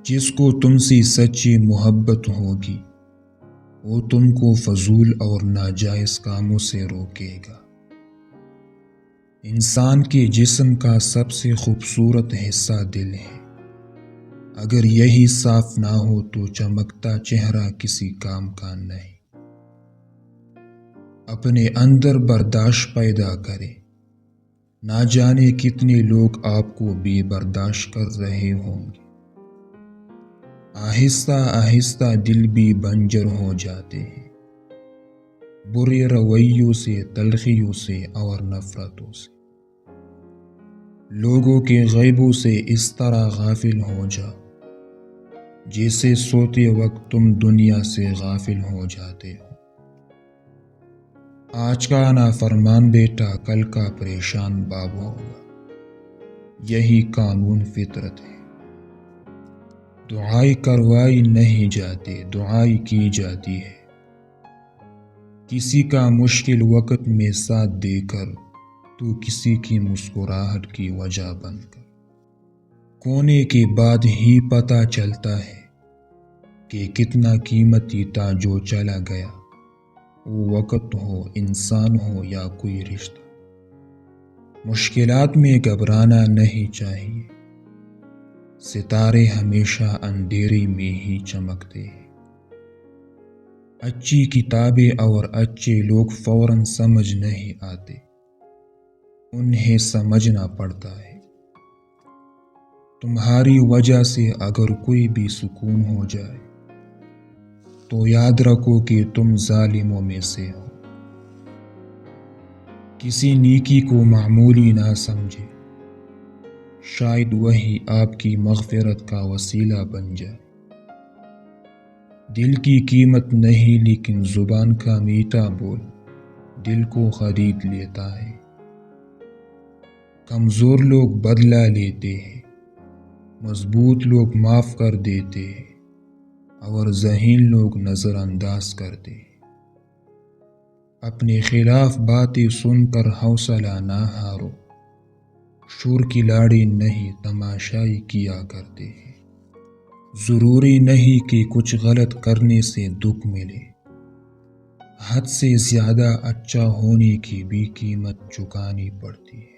جس کو تم سے سچی محبت ہوگی وہ تم کو فضول اور ناجائز کاموں سے روکے گا۔ انسان کے جسم کا سب سے خوبصورت حصہ دل ہے۔ اگر یہی صاف نہ ہو تو چمکتا چہرہ کسی کام کا نہیں۔ اپنے اندر برداشت پیدا کرے، نہ جانے کتنے لوگ آپ کو بے برداشت کر رہے ہوں گے۔ آہستہ آہستہ دل بھی بنجر ہو جاتے ہیں، برے رویوں سے، تلخیوں سے اور نفرتوں سے۔ لوگوں کے غیبوں سے اس طرح غافل ہو جاؤ جیسے سوتے وقت تم دنیا سے غافل ہو جاتے ہو۔ آج کا نافرمان بیٹا کل کا پریشان باپ ہوگا، یہی قانون فطرت ہے۔ دعائی کروائی نہیں جاتی، دعائی کی جاتی ہے۔ کسی کا مشکل وقت میں ساتھ دے کر تو کسی کی مسکراہٹ کی وجہ بن کر۔ کھونے کے بعد ہی پتہ چلتا ہے کہ کتنا قیمتی تھا جو چلا گیا، وہ وقت ہو، انسان ہو یا کوئی رشتہ۔ مشکلات میں گھبرانا نہیں چاہیے، ستارے ہمیشہ اندھیرے میں ہی چمکتے ہیں۔ اچھی کتابیں اور اچھے لوگ فوراً سمجھ نہیں آتے، انہیں سمجھنا پڑتا ہے۔ تمہاری وجہ سے اگر کوئی بھی سکون ہو جائے تو یاد رکھو کہ تم ظالموں میں سے ہو۔ کسی نیکی کو معمولی نہ سمجھے، شاید وہی آپ کی مغفرت کا وسیلہ بن جائے۔ دل کی قیمت نہیں لیکن زبان کا میٹھا بول دل کو خرید لیتا ہے۔ کمزور لوگ بدلہ لیتے ہیں، مضبوط لوگ معاف کر دیتے ہیں اور ذہین لوگ نظر انداز کرتے ہیں۔ اپنے خلاف باتیں سن کر حوصلہ نہ ہارو، شور کھلاڑی نہیں تماشائی کیا کرتے ہیں۔ ضروری نہیں کہ کچھ غلط کرنے سے دکھ ملے، حد سے زیادہ اچھا ہونے کی بھی قیمت چکانی پڑتی ہے۔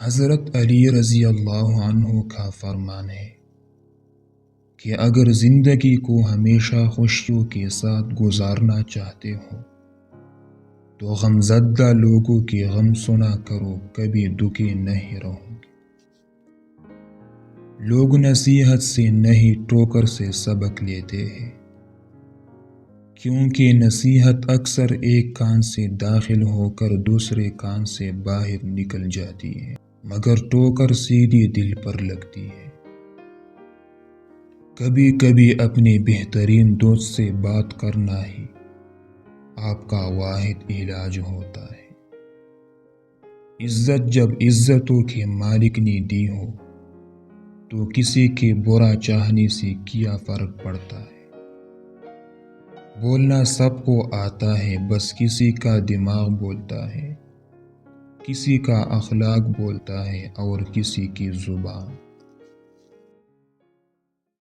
حضرت علی رضی اللہ عنہ کا فرمان ہے کہ اگر زندگی کو ہمیشہ خوشیوں کے ساتھ گزارنا چاہتے ہو تو غمزدہ لوگوں کے غم سنا کرو، کبھی دکھی نہیں رہو گے۔ لوگ نصیحت سے نہیں ٹوکر سے سبق لیتے ہیں، کیونکہ نصیحت اکثر ایک کان سے داخل ہو کر دوسرے کان سے باہر نکل جاتی ہے، مگر ٹوکر سیدھی دل پر لگتی ہے۔ کبھی کبھی اپنے بہترین دوست سے بات کرنا ہی آپ کا واحد علاج ہوتا ہے۔ عزت جب عزتوں کے مالک نے دی ہو تو کسی کے برا چاہنے سے کیا فرق پڑتا ہے۔ بولنا سب کو آتا ہے، بس کسی کا دماغ بولتا ہے، کسی کا اخلاق بولتا ہے اور کسی کی زبان۔